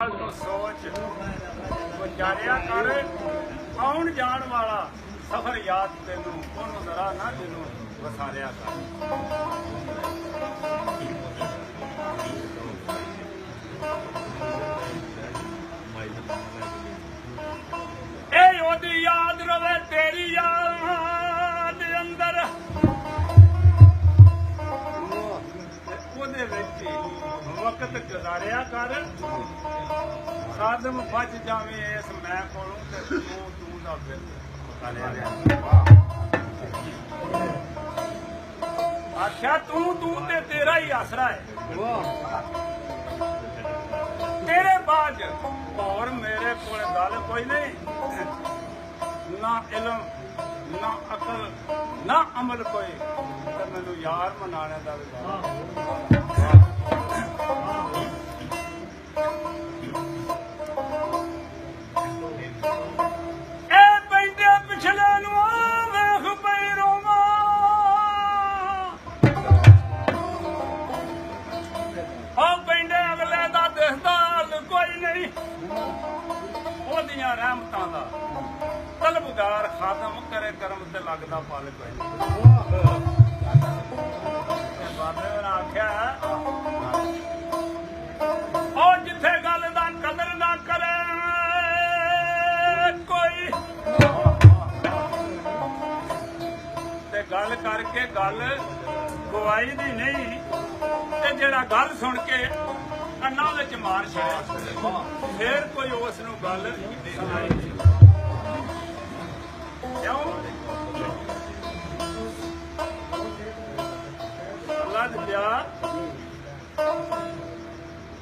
तो सोच गुजारिया कर आउण जाण वाला सफर याद तेनू ओनू जरा ना दिनों वसारिया कर ए ओदी याद रवे तेरी याद अंदर ओदे विच वक्त गुजारिया कर खादम बच जावे इस मैं कोलों ते तू दा बिल आख्या तू ते तेरा ही आसरा है तेरे बाद और मेरे कोल गल कोई नहीं ना इलम ना अकल ना अमल कोई ते मैनू यार मनाने दा भी रहमतां दा तलबगार खादम करे करम ते लगदा पल कोई बाबे ने आख्या और जिथे गल दा कदर ना करे कोई ते गल करके गल गवाई दी नहीं ते जेड़ा गल सुन के ਕੰਨਾਂ ਵਿੱਚ ਮਾਰ ਛੜਿਆ ਫੇਰ ਕੋਈ ਉਸ ਨੂੰ ਗੱਲ ਸੁਣਾਈ ਨਹੀਂ ਕਿਉਂ ਅੱਲਾ ਦੇ ਪਿਆਰ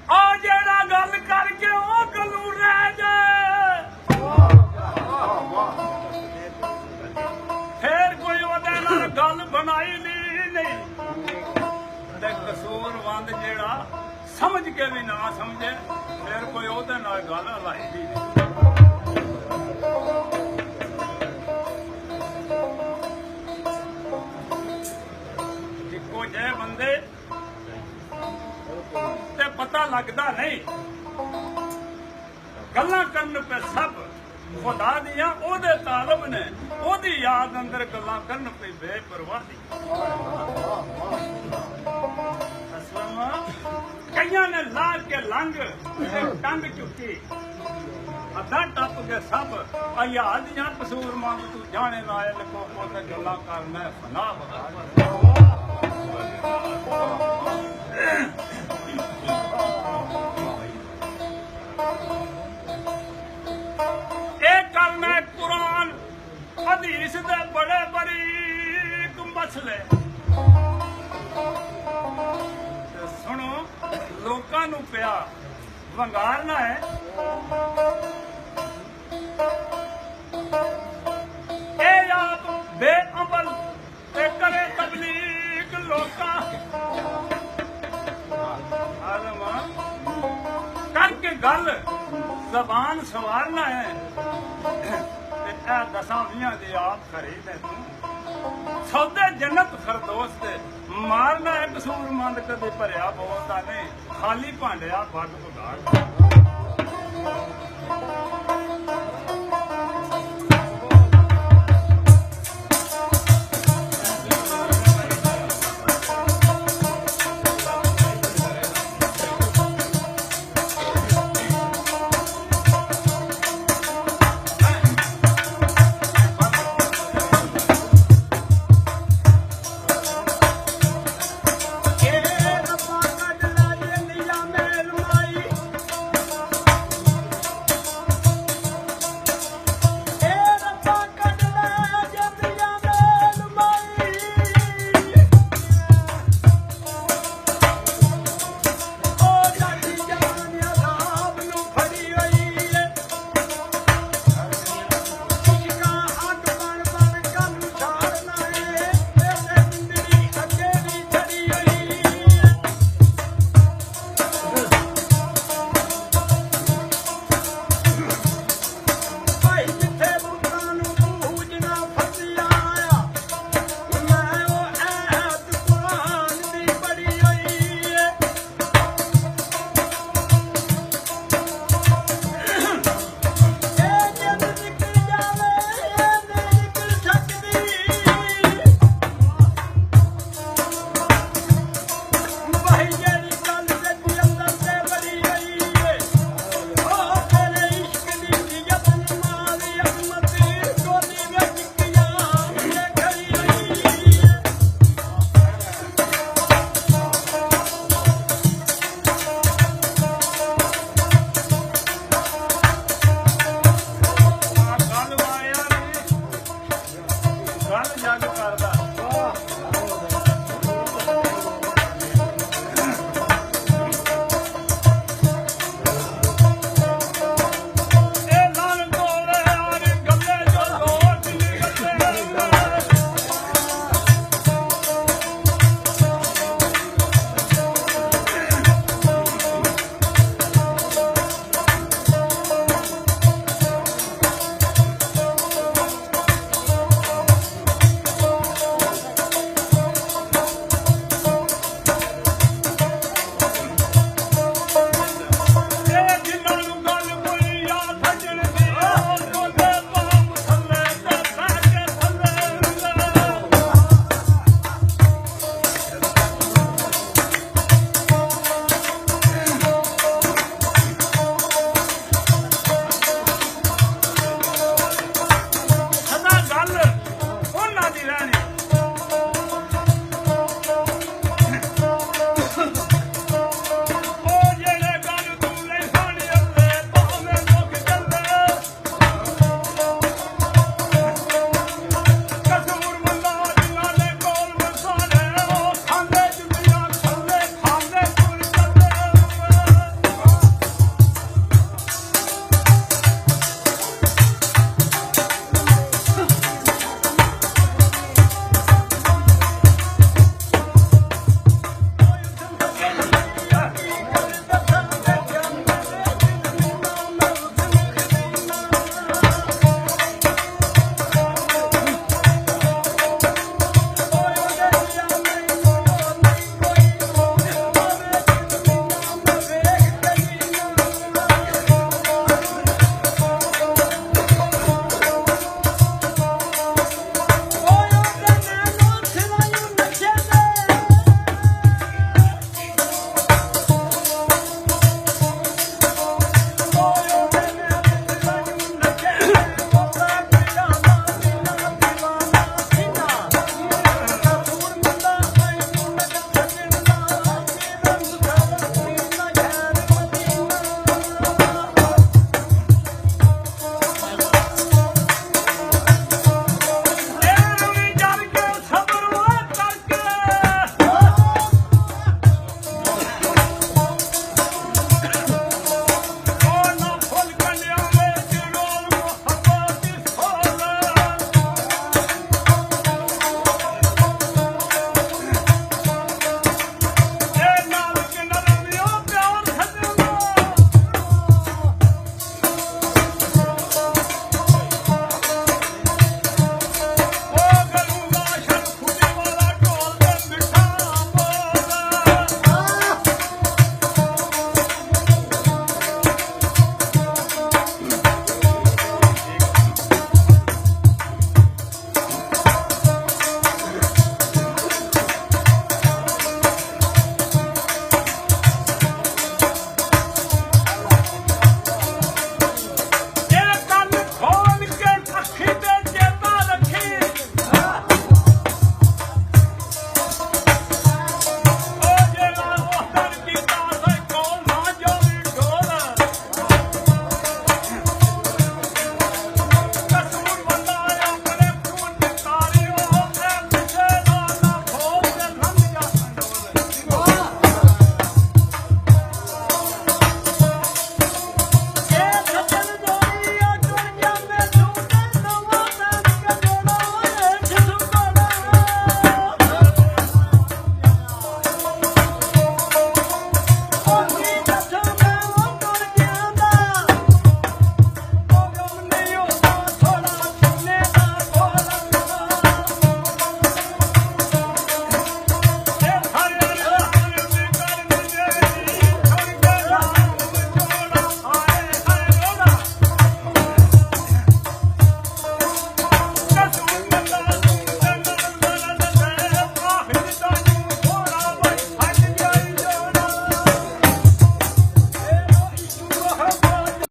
ਆ ਜਿਹੜਾ ਗੱਲ ਕਰਕੇ ਉਹ ਗੱਲੋਂ ਰਹਿ ਜਾਏ ਫੇਰ ਕੋਈ ਉਹਦੇ ਨਾਲ ਗੱਲ ਬਣਾਈ ਨਹੀਂ ਤੇ ਕਸੂਰਵੰਦ ਜਿਹੜਾ समझ के भी ना समझे फिर कोई ओहदे नाल गल हलाई दी इक्को जे बंदे ते पता लगता नहीं गल्लां करन पे सब खुदा दियां ओहदे तालब ने ओहदी याद अंदर गल्लां करन पे बेपरवाही कईयां ने ला के लंघ टंग चुकी अद्धा टप के सब अयाद दियां कसूर मंग तू जाने लाए लिखो पुत गल्लां करना फना एक करना कुरान हदीस दे बड़े बरीक मसले सुनो लोकां नू पिया वंगारना है ए आप बेअमल ते करे तबलीग लोकां आलमा करके गल जबान संवारना है दसां वियां दी आप खरीदे तू सौदे जन्नत फरदौस दे मारना है कसूरमंद कदे भरिया बोलदा नहीं खाली भांडिया बग बगाड़